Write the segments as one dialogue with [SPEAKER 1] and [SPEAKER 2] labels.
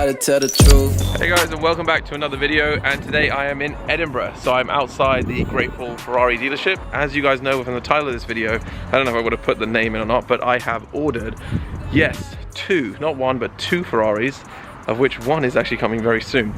[SPEAKER 1] lie to tell the truth.
[SPEAKER 2] Hey guys, and welcome back to another video. And today I am in Edinburgh, so I'm outside the Grateful Ferrari dealership. As you guys know from the title of this video, I don't know if I would have put the name in or not, but I have ordered, yes, two, not one, but two Ferraris, of which one is actually coming very soon.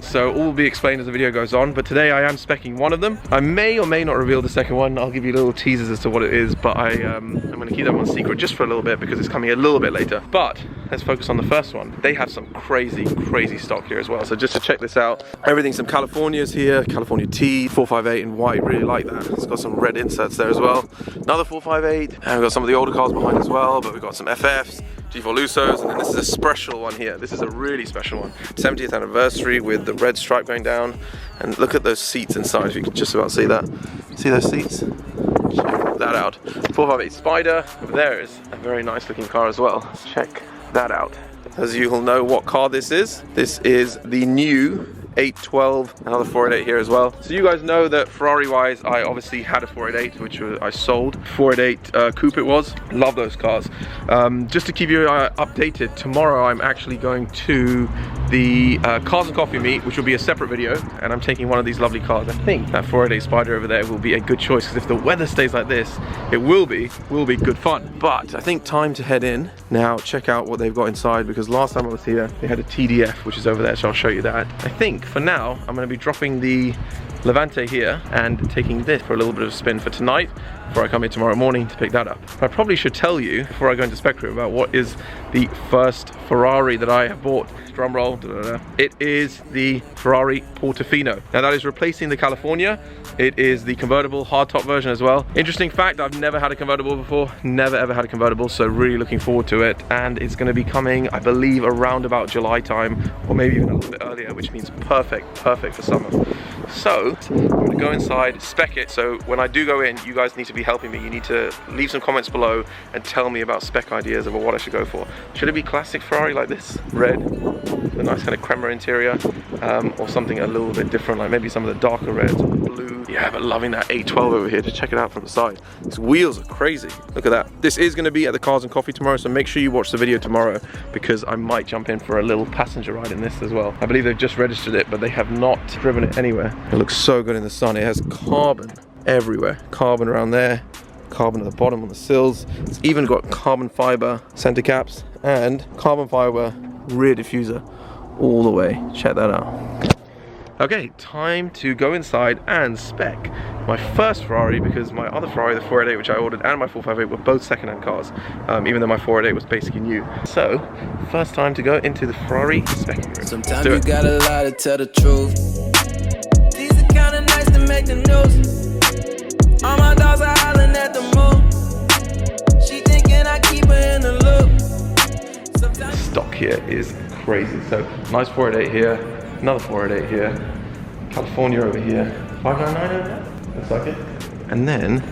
[SPEAKER 2] So all will be explained as the video goes on, but today I am speccing one of them. I may or may not reveal the second one. I'll give you little teasers as to what it is, but I'm gonna keep that one secret just for a little bit because it's coming a little bit later. But let's focus on the first one. They have some crazy stock here as well. So just to check this out, everything's some Californias here, California T, 458 in white, really like that. It's got some red inserts there as well. Another 458, and we've got some of the older cars behind as well, but we've got some FFs, G4 Lusos, and then this is a special one here. This is a really special one. 70th anniversary with the red stripe going down. And look at those seats inside, if you can just about see that. See those seats? Check that out. 458 Spider. Over there is a very nice looking car as well. Let's check that out. As you will know what car this is the new 812, another 488 here as well. So you guys know that Ferrari wise, I obviously had a 488, which I sold. 488 coupe it was. Love those cars. Just to keep you updated, tomorrow I'm actually going to the Cars and Coffee meet, which will be a separate video, and I'm taking one of these lovely cars. I think that 488 Spider over there will be a good choice, because if the weather stays like this, it will be good fun. But I think time to head in. Now check out what they've got inside, because last time I was here, they had a TDF, which is over there, so I'll show you that. I think for now, I'm going to be dropping the Levante here and taking this for a little bit of a spin for tonight before I come in tomorrow morning to pick that up. But I probably should tell you before I go into spec room about what is the first Ferrari that I have bought. Drum roll. It is the Ferrari Portofino. Now that is replacing the California. It is the convertible hardtop version as well. Interesting fact, I've never had a convertible before. Never ever had a convertible, so really looking forward to it. And it's going to be coming, I believe, around about July time, or maybe even a little bit earlier, which means perfect for summer. So I'm going to go inside, spec it. So when I do go in, you guys need to be helping me. You need to leave some comments below and tell me about spec ideas of what I should go for. Should it be classic Ferrari like this, red, with a nice kind of crema interior, or something a little bit different, like maybe some of the darker reds or blue? Yeah, but loving that 812 over here. Just check it out from the side. These wheels are crazy. Look at that. This is going to be at the Cars and Coffee tomorrow, so make sure you watch the video tomorrow, because I might jump in for a little passenger ride in this as well. I believe they've just registered it, but they have not driven it anywhere. It looks so good in the sun. It has carbon everywhere. Carbon around there, carbon at the bottom on the sills. It's even got carbon fiber center caps and carbon fiber rear diffuser all the way. Check that out. Okay, time to go inside and spec my first Ferrari, because my other Ferrari, the 488, which I ordered, and my 458 were both second-hand cars, even though my 488 was basically new. So, first time to go into the Ferrari specking room.
[SPEAKER 1] Sometimes you gotta lie to tell the truth. These are kinda nice to make the news. All my dogs are howling at the moon. She thinking I keep her in the loop. Sometimes
[SPEAKER 2] stock here is crazy. So, nice 488 here, another 488 here, California over here, 599 over there, looks like it. And then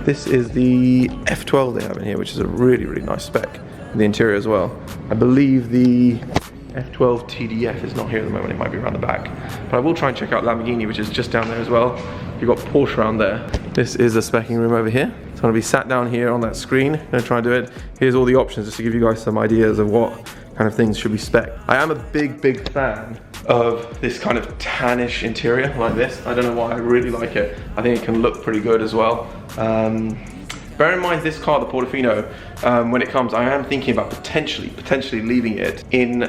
[SPEAKER 2] this is the F12 they have in here, which is a really nice spec. The interior as well. I believe the F12 TDF is not here at the moment, it might be around the back. But I will try and check out Lamborghini, which is just down there as well. You've got Porsche around there. This is the specking room over here. It's gonna be sat down here on that screen. I'm gonna try and do it. Here's all the options just to give you guys some ideas of what kind of things should be spec. I am a big fan of this kind of tannish interior like this. I don't know why, I really like it. I think it can look pretty good as well. Bear in mind this car, the Portofino, when it comes, I am thinking about potentially leaving it in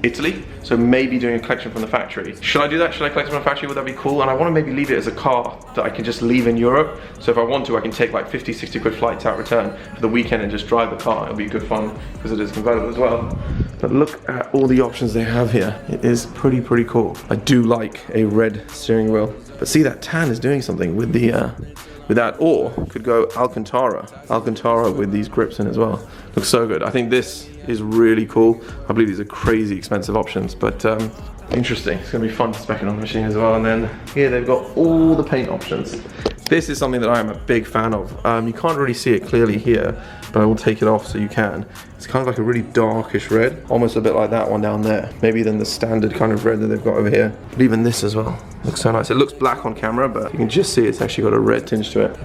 [SPEAKER 2] Italy. So maybe doing a collection from the factory. Should I do that? Should I collect it from the factory? Would that be cool? And I want to maybe leave it as a car that I can just leave in Europe. So if I want to, I can take like 50, 60 quid flights out return for the weekend and just drive the car. It'll be good fun because it is convertible as well. But look at all the options they have here. It is pretty cool. I do like a red steering wheel. But see, that tan is doing something with the with that, or could go Alcantara with these grips in as well. Looks so good. I think this is really cool. I believe these are crazy expensive options, but interesting. It's gonna be fun to spec it on the machine as well. And then here they've got all the paint options. This is something that I am a big fan of. You can't really see it clearly here, but I will take it off so you can. It's kind of like a really darkish red, almost a bit like that one down there. Maybe than the standard kind of red that they've got over here. But even this as well. Looks so nice. It looks black on camera, but you can just see it's actually got a red tinge to it.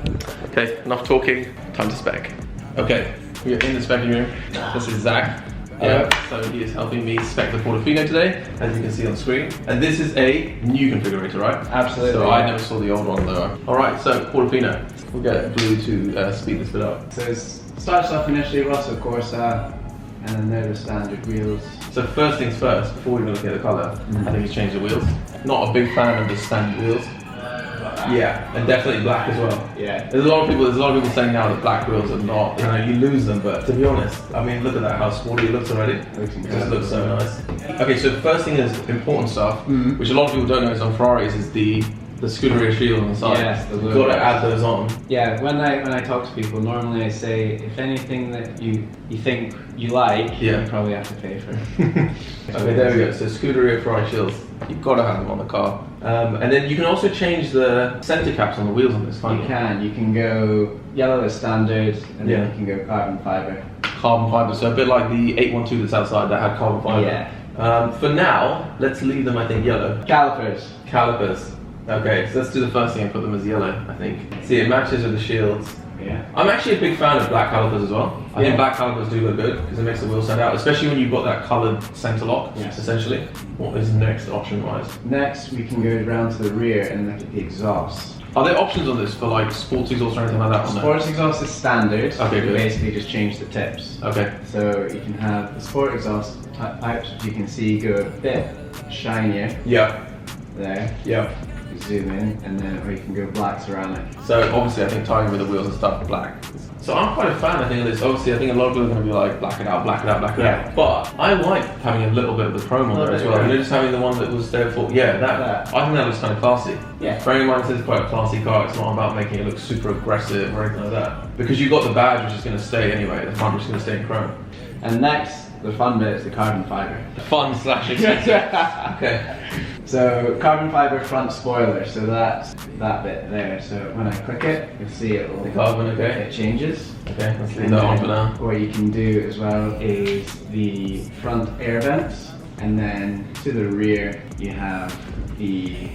[SPEAKER 2] Okay, enough talking, time to spec. Okay, we're in the specking room. This is Zach. So he is helping me spec the Portofino today, as you can see on screen. And this is a new configurator, right?
[SPEAKER 3] Absolutely.
[SPEAKER 2] So I never saw the old one though. All right, so Portofino. We'll get Blue to speed this bit up.
[SPEAKER 3] So it starts off initially Rosso Corsa, and then they're the standard wheels.
[SPEAKER 2] So first things first, before we even look at the colour, I think he's changed the wheels. Not a big fan of the standard wheels. Yeah, and definitely black as well.
[SPEAKER 3] Yeah.
[SPEAKER 2] There's a lot of people saying now that black wheels are not, you know, you lose them, but to be honest, I mean, look at that, how sporty it looks already. It just looks so nice. Okay, so the first thing is important stuff, which a lot of people don't know is on Ferraris, is the Scuderia shield on the side.
[SPEAKER 3] Yes, the
[SPEAKER 2] You've got to add those on.
[SPEAKER 3] Yeah, when I talk to people, normally I say, if anything that you think you like, you probably have to pay for it.
[SPEAKER 2] Okay, there we go. So Scuderia Ferrari shields, you've got to have them on the car. And then you can also change the center caps on the wheels on this, can't you?
[SPEAKER 3] You can go yellow as standard, and then you can go carbon fiber.
[SPEAKER 2] Carbon fiber, so a bit like the 812 that's outside that had carbon fiber.
[SPEAKER 3] Yeah.
[SPEAKER 2] For now, let's leave them, I think, yellow. Calipers. Okay, so let's do the first thing and put them as yellow, I think. See, it matches with the shields.
[SPEAKER 3] Yeah.
[SPEAKER 2] I'm actually a big fan of black calipers as well. I think black calipers do look good because it makes the wheel stand out, especially when you've got that coloured centre lock, essentially. What is next option-wise?
[SPEAKER 3] Next, we can go down to the rear and look at the exhaust.
[SPEAKER 2] Are there options on this for like sports exhaust or anything like that?
[SPEAKER 3] Sports exhaust is standard.
[SPEAKER 2] Okay, good.
[SPEAKER 3] You basically just change the tips.
[SPEAKER 2] Okay.
[SPEAKER 3] So you can have the sport exhaust pipes, which you can see go a bit shinier.
[SPEAKER 2] Yeah.
[SPEAKER 3] There.
[SPEAKER 2] Yeah.
[SPEAKER 3] You zoom in, and then or you can go black ceramic.
[SPEAKER 2] So obviously, I think tying with the wheels and stuff, black. So I'm quite a fan, I think, of this. Obviously, I think a lot of people are going to be like, black it out, black it out, black it out. But I like having a little bit of the chrome on there as well. You know, just having the one that was there for, that. I think that looks kind of classy.
[SPEAKER 3] Yeah.
[SPEAKER 2] Bearing in mind this is quite a classy car, it's not about making it look super aggressive or anything like that. Because you've got the badge, which is going to stay anyway, the front which is going to stay in chrome.
[SPEAKER 3] And next, the fun bit is the carbon fiber.
[SPEAKER 2] Fun / expensive. Okay.
[SPEAKER 3] So carbon fiber front spoiler, so that's that bit there. So when I click it, you'll see it will.
[SPEAKER 2] The carbon, okay.
[SPEAKER 3] It changes.
[SPEAKER 2] Okay, let's leave that on for now.
[SPEAKER 3] What you can do as well is the front air vents, and then to the rear you have the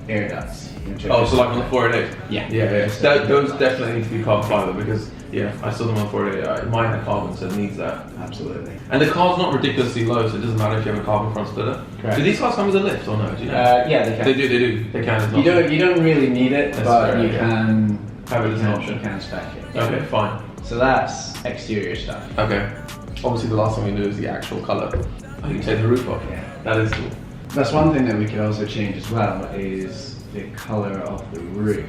[SPEAKER 3] air ducts.
[SPEAKER 2] Oh, so like on the 488?
[SPEAKER 3] Yeah.
[SPEAKER 2] Yeah. Those definitely need to be carbon fiber because I saw them on 488. Mine had carbon, so it needs that.
[SPEAKER 3] Absolutely.
[SPEAKER 2] And the car's not ridiculously low, so it doesn't matter if you have a carbon front splitter.
[SPEAKER 3] Correct.
[SPEAKER 2] Do these cars come with a lift or no? Do you know?
[SPEAKER 3] Yeah, they can.
[SPEAKER 2] They do. They can as an option.
[SPEAKER 3] You don't really need it, but you can
[SPEAKER 2] have it as an option.
[SPEAKER 3] You can spec it.
[SPEAKER 2] Okay, fine.
[SPEAKER 3] So that's exterior stuff.
[SPEAKER 2] Okay. Obviously, the last thing we do is the actual colour. Oh, you can take the roof off.
[SPEAKER 3] Yeah.
[SPEAKER 2] That is cool.
[SPEAKER 3] That's one thing that we could also change as well is the colour of the roof.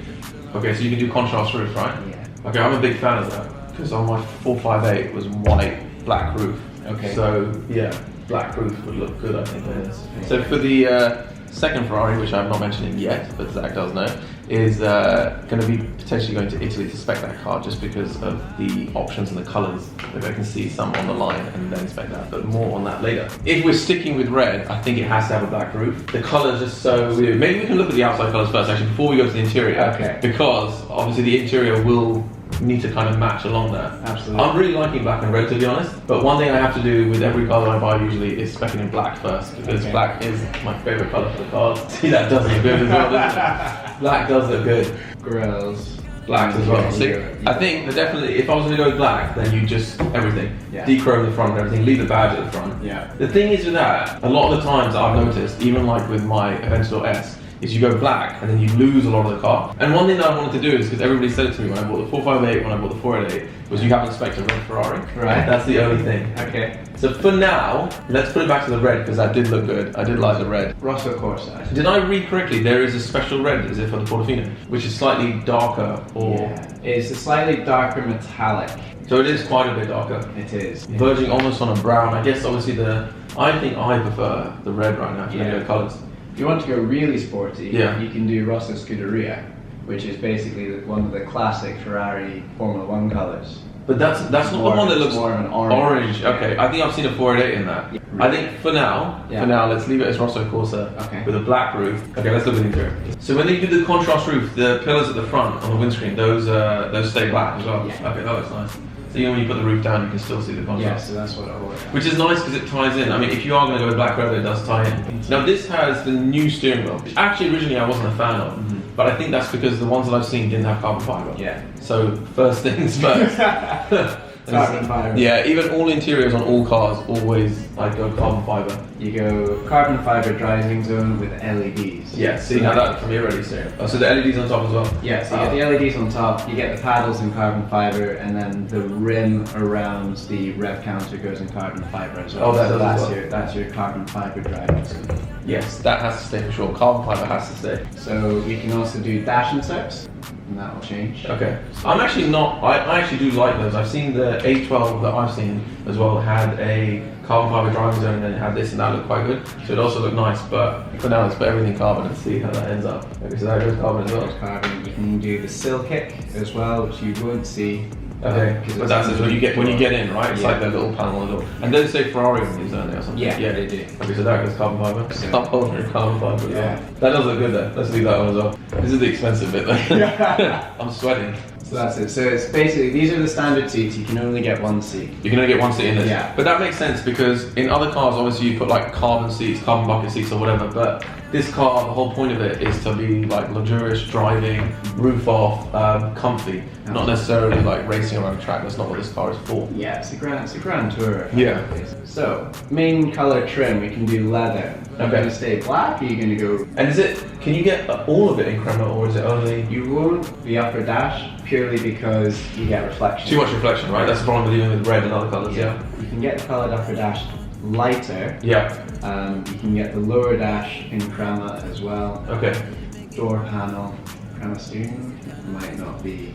[SPEAKER 2] Okay, so you can do contrast roof, right?
[SPEAKER 3] Yeah.
[SPEAKER 2] Okay, I'm a big fan of that because on my 458 was white, black roof.
[SPEAKER 3] Okay.
[SPEAKER 2] So yeah, black roof would look good, I think. So for the second Ferrari, which I'm not mentioning yet, but Zach does know, is going to be potentially going to Italy to spec that car just because of the options and the colours. Maybe I can see some on the line and then spec that, but more on that later. If we're sticking with red, I think it has to have a black roof. The colours are so weird. Maybe we can look at the outside colours first, actually, before we go to the interior.
[SPEAKER 3] Okay.
[SPEAKER 2] Because obviously the interior will need to kind of match along that.
[SPEAKER 3] Absolutely.
[SPEAKER 2] I'm really liking black and red, to be honest, but one thing I have to do with every car that I buy usually is spec it in black first, because black is my favourite colour for the car. See, that does look good as well, doesn't it? Black does look good.
[SPEAKER 3] Grills.
[SPEAKER 2] Black as well. See, I think that definitely, if I was going to go with black, then you just, everything. Dechrome the front and everything, leave the badge at the front.
[SPEAKER 3] Yeah.
[SPEAKER 2] The thing is with that, a lot of the times I've noticed, even like with my Aventador S, is you go black and then you lose a lot of the car. And one thing that I wanted to do is, because everybody said it to me when I bought the 458, when I bought the 488, was you haven't spec'd a red Ferrari.
[SPEAKER 3] Right.
[SPEAKER 2] That's the only thing.
[SPEAKER 3] Okay.
[SPEAKER 2] So for now, let's put it back to the red because that did look good. I did like the red.
[SPEAKER 3] Rosso Corsa.
[SPEAKER 2] Did I read correctly? There is a special red, is it, for the Portofino, which is slightly darker or...
[SPEAKER 3] Yeah. It's a slightly darker metallic.
[SPEAKER 2] So it is quite a bit darker.
[SPEAKER 3] It is. Yeah.
[SPEAKER 2] Verging almost on a brown. I guess obviously I think I prefer the red right now, the colours.
[SPEAKER 3] If you want to go really sporty,
[SPEAKER 2] Yeah.
[SPEAKER 3] you can do Rosso Scuderia, which is basically one of the classic Ferrari Formula 1 colours.
[SPEAKER 2] But that's not the one that looks
[SPEAKER 3] more of an orange.
[SPEAKER 2] Okay, I think I've seen a 488 in that.
[SPEAKER 3] Yeah.
[SPEAKER 2] I think for now, let's leave it as Rosso Corsa with a black roof. Okay, let's look at the interior. So when they do the contrast roof, the pillars at the front on the windscreen, those stay black as well.
[SPEAKER 3] Yeah.
[SPEAKER 2] Okay, that looks nice. So even when you put the roof down, you can still see the contrast.
[SPEAKER 3] Yeah, so that's what I want.
[SPEAKER 2] Which is nice because it ties in. I mean, if you are going to go with black red, it does tie in. Now this has the new steering wheel, which actually originally I wasn't a fan of, but I think that's because the ones that I've seen didn't have carbon fibre.
[SPEAKER 3] Yeah.
[SPEAKER 2] So first things first.
[SPEAKER 3] Carbon fiber.
[SPEAKER 2] Yeah, even all interiors on all cars always I go carbon fiber.
[SPEAKER 3] You go carbon fiber driving zone with LEDs.
[SPEAKER 2] Yeah, see now that from here already see. Oh, so the LEDs on top as well?
[SPEAKER 3] Yeah, so you get the LEDs on top, you get the paddles in carbon fiber, and then the rim around the rev counter goes in carbon fiber as well.
[SPEAKER 2] Oh, that
[SPEAKER 3] so
[SPEAKER 2] does as well.
[SPEAKER 3] that's your carbon fiber driving zone.
[SPEAKER 2] Yes, that has to stay for sure. Carbon fiber has to stay.
[SPEAKER 3] So you can also do dash inserts, and that will change.
[SPEAKER 2] Okay. I'm actually not, I actually do like those. I've seen the A12 that I've seen as well had a carbon fiber driving zone and then it had this and that looked quite good. So it also looked nice, but for now let's put everything carbon and see how that ends up. Okay, so that goes carbon as well.
[SPEAKER 3] Carbon. You can do the sill kick as well, which you won't see.
[SPEAKER 2] Okay, but that's when you get in, right? It's like the little panel on the door. And they say Ferrari on these, don't they, or something?
[SPEAKER 3] Yeah, they do.
[SPEAKER 2] Okay, so that goes carbon fiber.
[SPEAKER 3] So-
[SPEAKER 2] Carbon fiber.
[SPEAKER 3] Yeah.
[SPEAKER 2] That does look good though. Let's leave that one as well. This is the expensive bit though. I'm sweating.
[SPEAKER 3] So that's it. So it's basically, these are the standard seats. You can only get one seat.
[SPEAKER 2] You can only get one seat in this.
[SPEAKER 3] Yeah.
[SPEAKER 2] But that makes sense because in other cars, obviously you put like carbon seats, carbon bucket seats or whatever, but this car, the whole point of it is to be like luxurious driving, roof off, comfy, not necessarily like racing around a track. That's not what this car is for.
[SPEAKER 3] Yeah, it's a grand tour.
[SPEAKER 2] Yeah.
[SPEAKER 3] So, main color trim, we can do leather. Are you going to stay black or are you going to go...
[SPEAKER 2] And is it, can you get all of it in crema or is it only...
[SPEAKER 3] You won't the upper dash purely because you get reflection.
[SPEAKER 2] Too much reflection, right? That's the problem with dealing with red and other colours, yeah.
[SPEAKER 3] You can get the colored upper dash lighter.
[SPEAKER 2] Yeah.
[SPEAKER 3] You can get the lower dash in crema as well.
[SPEAKER 2] Okay.
[SPEAKER 3] Door panel, crema steering might not be...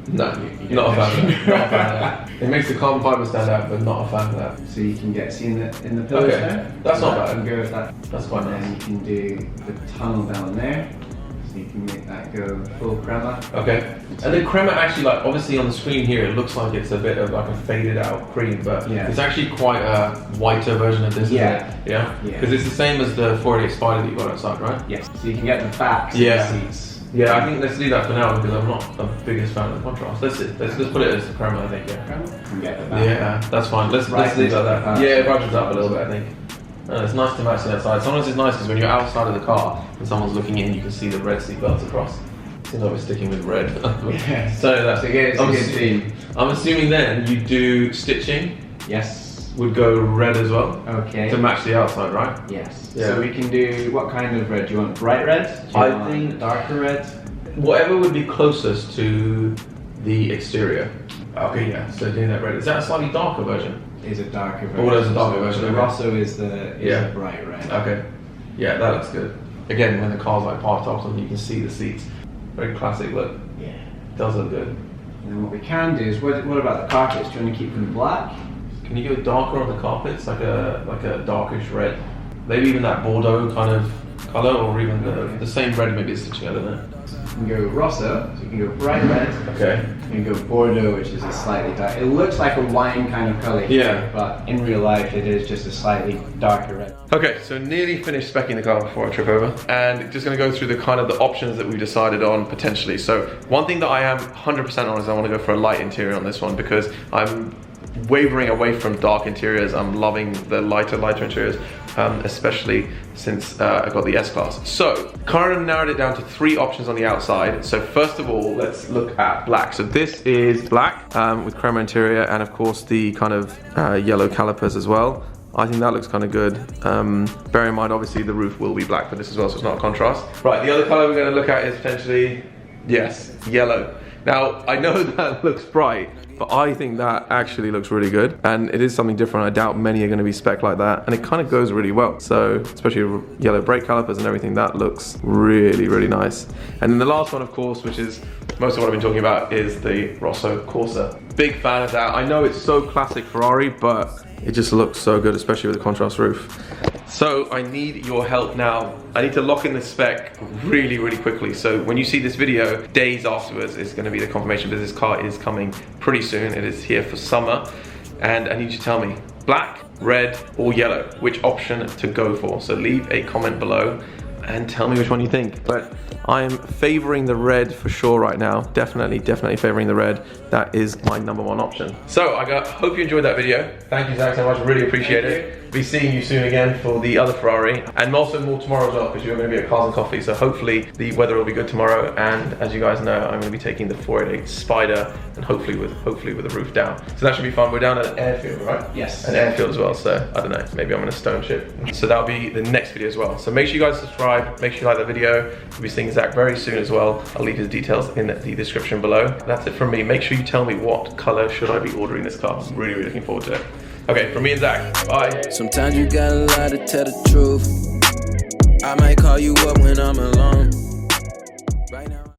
[SPEAKER 2] No, not a fan of that. Not a fan of that. It makes the carbon fibre stand out, but not a fan of that.
[SPEAKER 3] So you can get, see in the pillars
[SPEAKER 2] Okay.
[SPEAKER 3] there?
[SPEAKER 2] That's not
[SPEAKER 3] That
[SPEAKER 2] bad.
[SPEAKER 3] can go with that.
[SPEAKER 2] That's quite
[SPEAKER 3] And then
[SPEAKER 2] nice.
[SPEAKER 3] you can do the tunnel down there. So you can make that go full crema.
[SPEAKER 2] Okay. And the crema actually, like, obviously on the screen here, it looks like it's a bit of like a faded out cream, but
[SPEAKER 3] Yeah.
[SPEAKER 2] it's actually quite a whiter version of this,
[SPEAKER 3] Yeah.
[SPEAKER 2] isn't it? Yeah?
[SPEAKER 3] Yeah.
[SPEAKER 2] Because it's the same as the 488 Spider that you got outside, right?
[SPEAKER 3] Yes. So you can get the backs
[SPEAKER 2] Yeah.
[SPEAKER 3] of the seats.
[SPEAKER 2] Yeah, I think let's leave that for now because I'm not the biggest fan of the contrast. Let's put it as crema, I think, yeah.
[SPEAKER 3] Crema. You can get the back.
[SPEAKER 2] Yeah, that's fine. Let's
[SPEAKER 3] Brightens
[SPEAKER 2] leave it
[SPEAKER 3] up
[SPEAKER 2] like
[SPEAKER 3] the
[SPEAKER 2] that.
[SPEAKER 3] car.
[SPEAKER 2] Yeah, it brightens up a little bit, I think. It's nice to match the outside. Sometimes it's nice because when you're outside of the car and someone's looking in, you can see the red seat belts across. Seems like we're sticking with red.
[SPEAKER 3] Yeah.
[SPEAKER 2] So that's
[SPEAKER 3] It's a good theme.
[SPEAKER 2] I'm assuming then you do stitching
[SPEAKER 3] Yes.
[SPEAKER 2] would go red as well
[SPEAKER 3] Okay.
[SPEAKER 2] to match the outside, right?
[SPEAKER 3] Yes.
[SPEAKER 2] Yeah.
[SPEAKER 3] So we can do, what kind of red? Do you want bright red? Do you
[SPEAKER 2] I
[SPEAKER 3] want
[SPEAKER 2] think-
[SPEAKER 3] darker red?
[SPEAKER 2] Whatever would be closest to the exterior. Okay, yeah. So doing that red. Is that a slightly darker version?
[SPEAKER 3] Is a darker version.
[SPEAKER 2] Oh, there's a darker version,
[SPEAKER 3] The
[SPEAKER 2] okay.
[SPEAKER 3] Rosso is the
[SPEAKER 2] Yeah.
[SPEAKER 3] bright red.
[SPEAKER 2] Okay. Yeah, that looks good. Again, when the car's like parked off something, you can see the seats. Very classic look.
[SPEAKER 3] Yeah.
[SPEAKER 2] Does look good.
[SPEAKER 3] And then what we can do is, what about the carpets? Do you want to keep them black?
[SPEAKER 2] Can you go darker on the carpets, like a darkish red? Maybe even that Bordeaux kind of color, or even the same red maybe it's stitching, I don't know.
[SPEAKER 3] You can go Rosso, so you can go bright red.
[SPEAKER 2] Okay.
[SPEAKER 3] You can go Bordeaux, which is a slightly dark. It looks like a wine kind of color
[SPEAKER 2] Yeah.
[SPEAKER 3] here, but in real life it is just a slightly darker red.
[SPEAKER 2] Okay, so nearly finished speccing the car before I trip over, and just gonna go through the kind of the options that we decided on potentially. So one thing that I am 100% on is I want to go for a light interior on this one because I'm wavering away from dark interiors. I'm loving the lighter interiors, especially since I got the S-Class. So, currently narrowed it down to 3 options on the outside. So first of all, let's look at black. So this is black with crema interior and of course the kind of yellow calipers as well. I think that looks kind of good. Bear in mind, obviously the roof will be black for this as well, so it's not a contrast. Right, the other color we're gonna look at is potentially, yes, yellow. Now, I know that looks bright, but I think that actually looks really good. And it is something different. I doubt many are gonna be spec like that. And it kind of goes really well. So, especially yellow brake calipers and everything, that looks really, really nice. And then the last one, of course, which is most of what I've been talking about, is the Rosso Corsa. Big fan of that. I know it's so classic Ferrari, but it just looks so good, especially with the contrast roof. So I need your help now. I need to lock in the spec really, really quickly. So when you see this video, days afterwards is gonna be the confirmation because this car is coming pretty soon. It is here for summer. And I need you to tell me, black, red, or yellow, which option to go for. So leave a comment below and tell me which one you think. But I'm favoring the red for sure right now. Definitely favoring the red. That is my #1 option. So hope you enjoyed that video. Thank you, Zach, so much. Really appreciate it. be seeing you soon again for the other Ferrari, and also more tomorrow as well, because you're going to be at Cars and Coffee, so hopefully the weather will be good tomorrow. And as you guys know, I'm going to be taking the 488 Spider, and hopefully with the roof down. So that should be fun. We're down at an airfield, right?
[SPEAKER 3] Yes.
[SPEAKER 2] An airfield as well, so I don't know, maybe I'm in a stone ship. So that'll be the next video as well. So make sure you guys subscribe, make sure you like the video. We'll be seeing Zach very soon as well. I'll leave his details in the description below. That's it from me. Make sure you tell me what color should I be ordering this car. I'm really looking forward to it. Okay, from me and Zach, bye.
[SPEAKER 1] Sometimes you gotta lie to tell the truth. I might call you up when I'm alone. Right now.